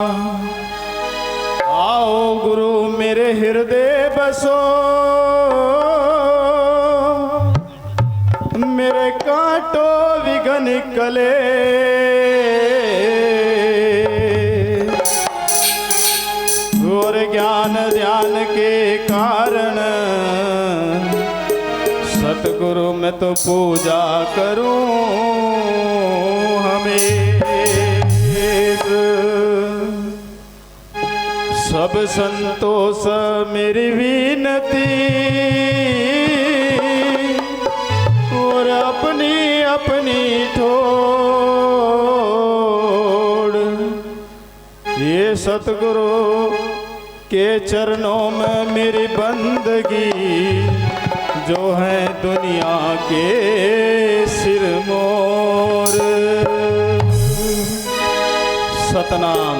आओ गुरु मेरे हृदय बसो, मेरे कांटो विघन कले। और ज्ञान ध्यान के कारण सतगुरु मैं तो पूजा करूं हमेशा। सब संतोष मेरी विनती और अपनी अपनी ठोड़ ये सतगुरु के चरणों में मेरी बंदगी जो है दुनिया के सिरमोर। सतनाम।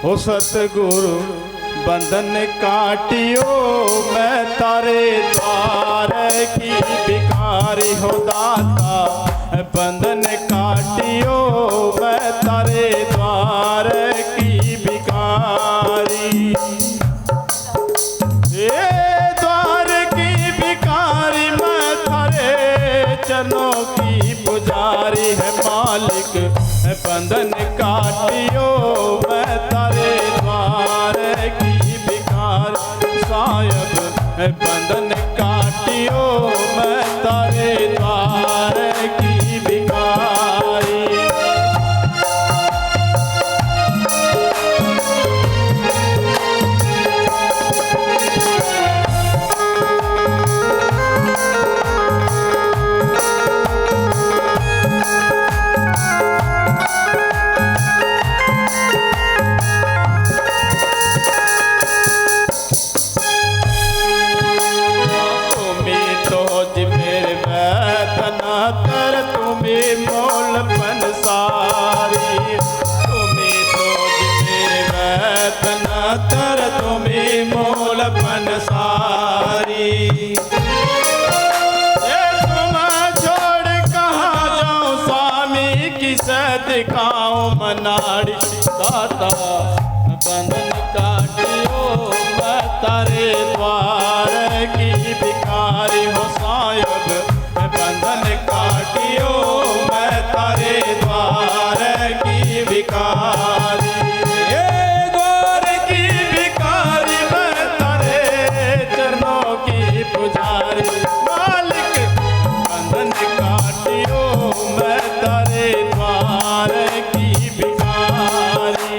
हो सतगुरु बंधन काटियो, मैं तारे द्वार की भिखारी हो दाता। बंधन काटियो, मैं तारे द्वार की भिखारी। ये द्वार की भिखारी, मैं तारे चरणों की पुजारी है मालिक। बंधन काटियो, मैं तारे द्वार की भिखारी साहिब। बंधन काटियो, मैं तारे द्वार की भिखारी। दिखाओ मनाड़ी दाता। बंधन काटियो, मैं तारे द्वार की भिखारी हो साहिब। बंधन काटियो, मैं तारे द्वार की भिखारी। ये द्वार की भिखारी, मैं तारे चरणों की पुजारी मालिक। बंधन काटियो, मैं तारे द्वार की भिखारी।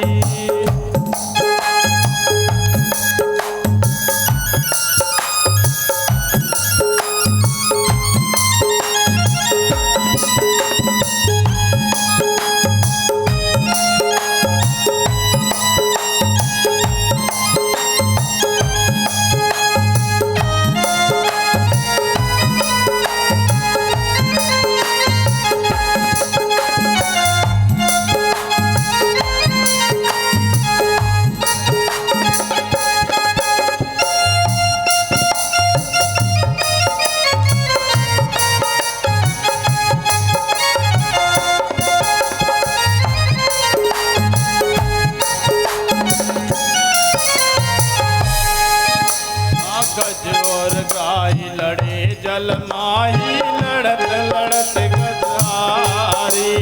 गज और गाय लड़े जल माही, लड़त लड़त गजहारी।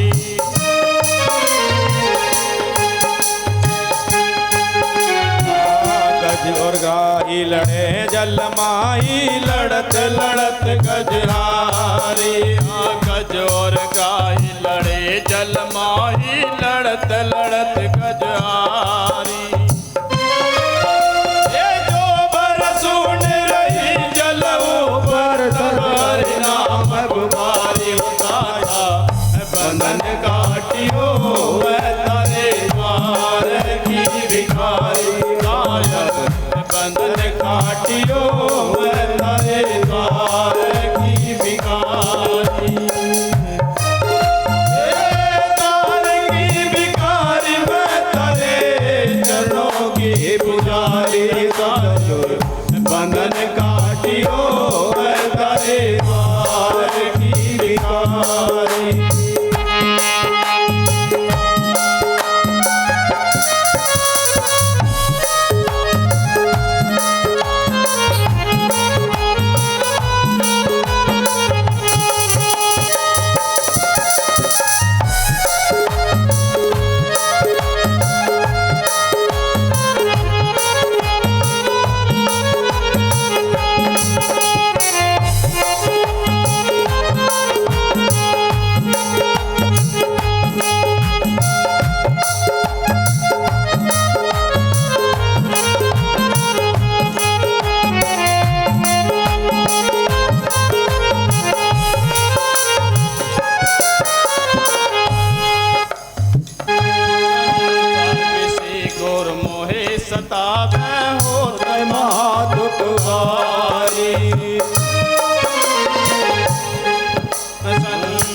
गज और गाय लड़े जल माही, लड़त लड़त गजहारी। गज और गाय लड़े जल माही, लड़त लड़त गजहारी। बंधन काटियो, मैं तारे द्वार की भिखारी साहिब। बंधन काटियो, मैं तारे द्वार की भिखारी। द्वार की भिखारी, मैं तारे चरणों की पुजारी साहिब। बंधन काटियो, मैं तारे द्वार की भिखारी।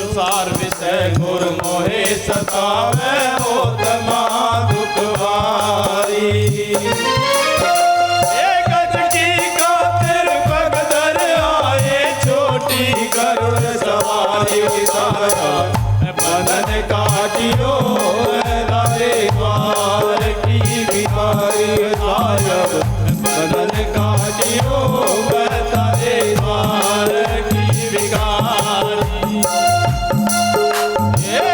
संसार विषय गुर मोहे सतावे हो तमा दुख भारी। एक गज की खातिर भगदर आए छोटी गरुड़ सवारी उतारा बंधन काटियो तारे द्वार की भिखारी साहब बंधन काटियो तारे द्वार की भिखारी। ये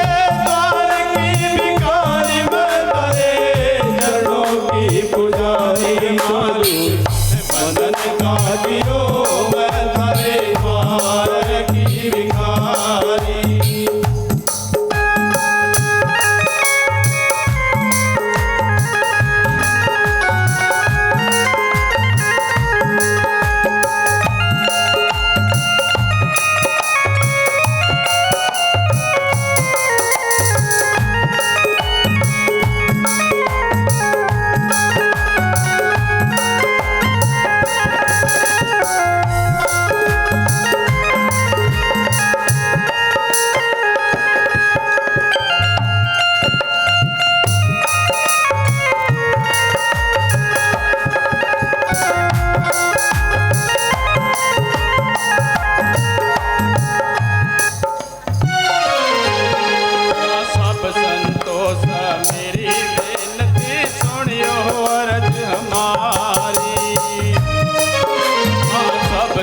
द्वार की भिखारी मैं तारे चरणों की पुजारी मालू बंधन काटियो तारे द्वार की भिखारी।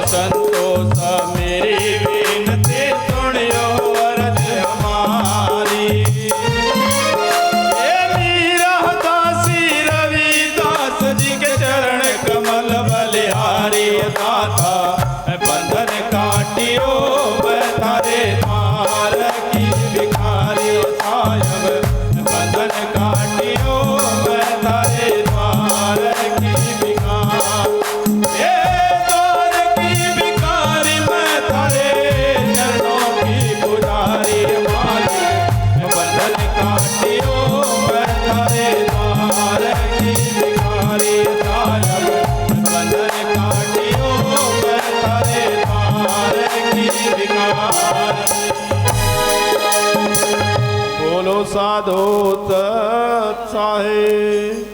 संतोष मेरी विनती सुनियो अर्ज हमारी। ये मीरा दासी रविदास जी के चरण कमल बलिहारी दाता बंधन काटियो तारे द्वार की भिखारी साहब बंधन काटियो तारे द्वार की भिखारी। बोलो साधु साहेब।